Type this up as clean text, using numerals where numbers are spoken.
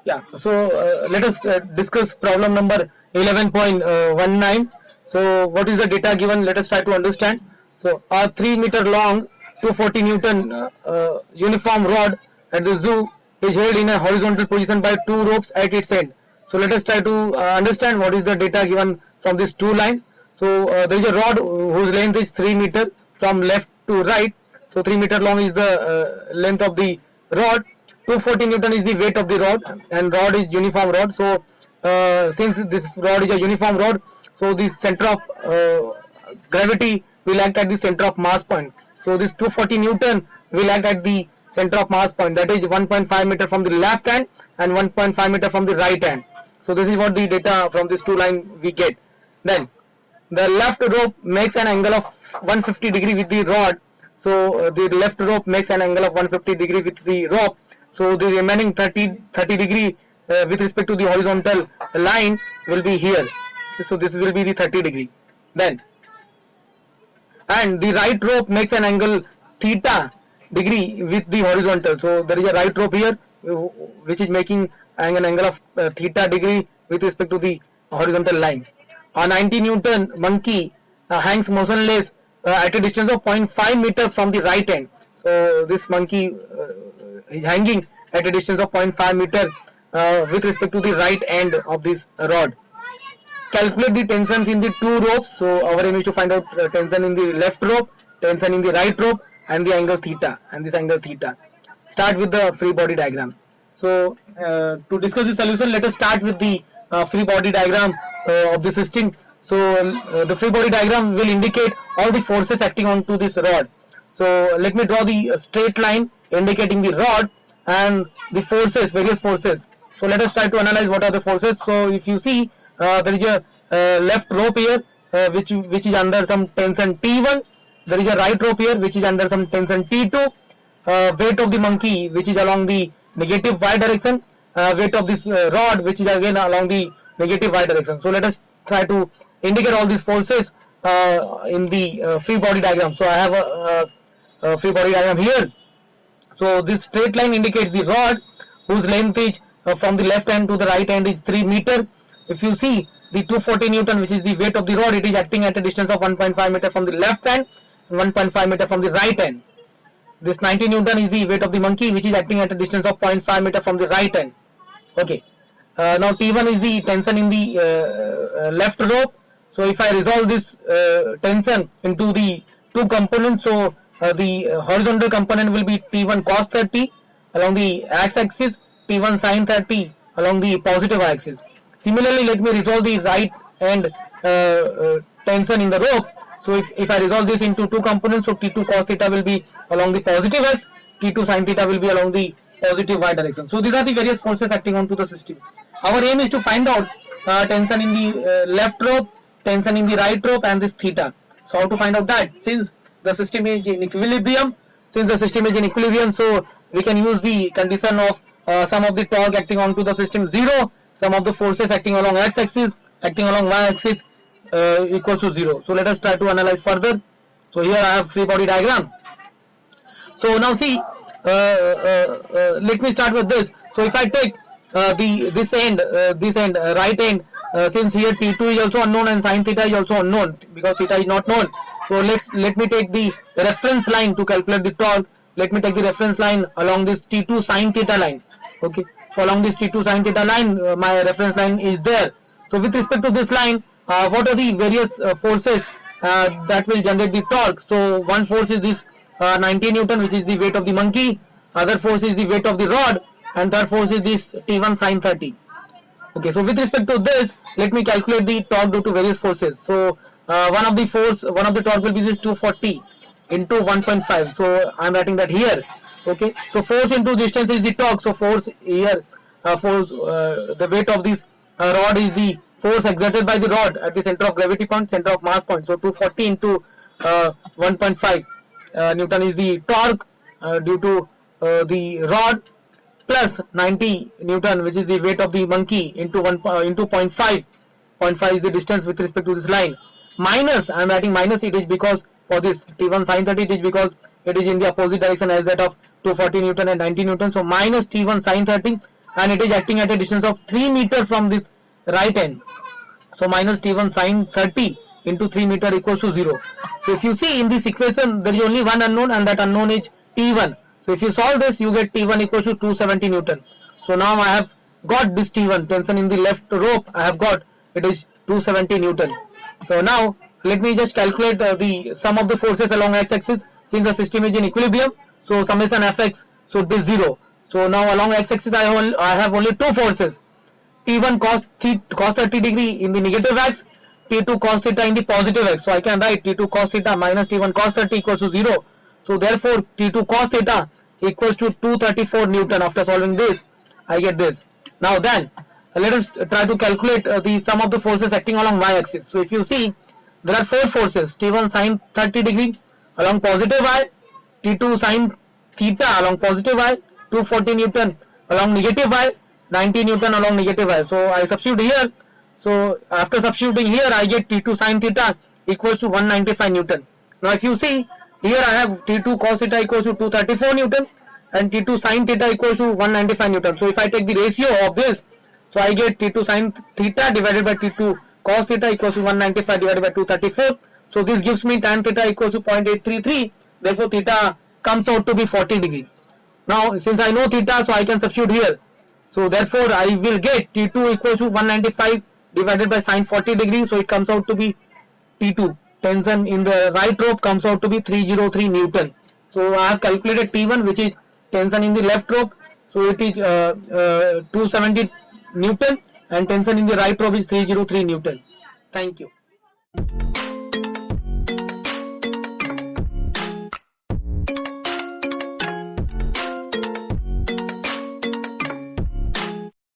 Yeah, so let us discuss problem number 11.19. So what is the data given? Let us try to understand. So a 3 meter long 240 Newton uniform rod at the zoo is held in a horizontal position by two ropes at its end. So let us try to understand what is the data given from this two line. So there is a rod whose length is 3 meter from left to right. So 3 meter long is the length of the rod. 240 Newton is the weight of the rod, and rod is uniform rod. So since this rod is a uniform rod, so the center of gravity will act at the center of mass point. So this 240 Newton will act at the center of mass point, that is 1.5 meter from the left hand and 1.5 meter from the right hand. So this is what the data from this two line we get. Then the left rope makes an angle of 150 degree with the rod. So the left rope makes an angle of 150 degree with the rope. So the remaining 30 degree with respect to the horizontal line will be here. So this will be the 30 degree. Then, and the right rope makes an angle theta degree with the horizontal. So there is a right rope here which is making an angle of theta degree with respect to the horizontal line. A 90 Newton monkey hangs motionless at a distance of 0.5 meter from the right end. So this monkey is hanging at a distance of 0.5 meter with respect to the right end of this rod. Calculate the tensions in the two ropes. So our aim is to find out tension in the left rope, tension in the right rope, and the angle theta, and this angle theta. Start with the free body diagram. So to discuss the solution, let us start with the free body diagram of the system. So the free body diagram will indicate all the forces acting onto this rod. So let me draw the straight line indicating the rod and the forces, various forces. So let us try to analyze what are the forces. So if you see there is a left rope here which is under some tension T1. There is a right rope here which is under some tension T2. Weight of the monkey which is along the negative y direction. Weight of this rod which is again along the negative y direction. So let us try to indicate all these forces in the free body diagram. So I have a free body diagram here. So this straight line indicates the rod whose length is from the left hand to the right hand is 3 meter. If you see the 240 Newton which is the weight of the rod, it is acting at a distance of 1.5 meter from the left hand and 1.5 meter from the right hand. This 90 Newton is the weight of the monkey which is acting at a distance of 0.5 meter from the right hand. Okay. Now T1 is the tension in the left rope. So if I resolve this tension into the two components, so the horizontal component will be T1 cos 30 along the x-axis, T1 sin 30 along the positive axis. Similarly, let me resolve the right hand tension in the rope. So if I resolve this into two components, so T2 cos theta will be along the positive x, T2 sin theta will be along the positive y direction. So these are the various forces acting onto the system. Our aim is to find out tension in the left rope, tension in the right rope, and this theta. So how to find out that? Since the system is in equilibrium, so we can use the condition of sum of the torque acting onto the system 0, sum of the forces acting along x-axis, acting along y-axis equals to 0. So let us try to analyze further. So here I have free body diagram. So now see, let me start with this. So if I take this end, right end, since here T2 is also unknown and sin theta is also unknown because theta is not known. So let me take the reference line to calculate the torque. Let me take the reference line along this T2 sin theta line. Okay. So along this T2 sin theta line, my reference line is there. So with respect to this line, what are the various forces that will generate the torque? So one force is this 90 Newton which is the weight of the monkey. Other force is the weight of the rod, and third force is this T1 sin 30. Okay, so with respect to this, let me calculate the torque due to various forces. So one of the torque will be this 240 into 1.5. So I am writing that here. Okay, so force into distance is the torque. So force here, the weight of this rod is the force exerted by the rod at the center of gravity point, center of mass point. So 240 into 1.5 Newton is the torque due to the rod, plus 90 Newton which is the weight of the monkey into 0.5. 0.5 is the distance with respect to this line. Minus, I am writing minus, it is because for this T1 sin 30 it is because it is in the opposite direction as that of 240 Newton and 90 Newton. So minus T1 sine 30, and it is acting at a distance of 3 meter from this right end. So minus T1 sine 30 into 3 meter equals to 0. So if you see in this equation, there is only one unknown, and that unknown is T1. So if you solve this, you get T1 equals to 270 Newton. So now I have got this T1 tension in the left rope. I have got it is 270 Newton. So now let me just calculate the sum of the forces along x-axis since the system is in equilibrium. So summation Fx should be 0. So now along x-axis I have only two forces. T1 cos 30 degree in the negative x, T2 cos theta in the positive x. So I can write T2 cos theta minus T1 cos 30 equals to 0. So therefore T2 cos theta equals to 234 Newton. After solving this, I get this. Now then, let us try to calculate the sum of the forces acting along y-axis. So if you see, there are four forces: T1 sine 30 degree along positive y, T2 sine theta along positive y, 240 Newton along negative y, 90 Newton along negative y. So I substitute here. So after substituting here, I get T2 sine theta equals to 195 Newton. Now if you see, here I have T2 cos theta equals to 234 Newton and T2 sine theta equals to 195 Newton. So if I take the ratio of this, so I get T2 sine theta divided by T2 cos theta equals to 195 divided by 234. So this gives me tan theta equals to 0.833. Therefore theta comes out to be 40 degree. Now since I know theta, so I can substitute here. So therefore I will get T2 equals to 195 divided by sine 40 degree. So it comes out to be T2 tension in the right rope comes out to be 303 Newton. So I have calculated T1, which is tension in the left rope. So it is 270 Newton, and tension in the right rope is 303 Newton. Thank you.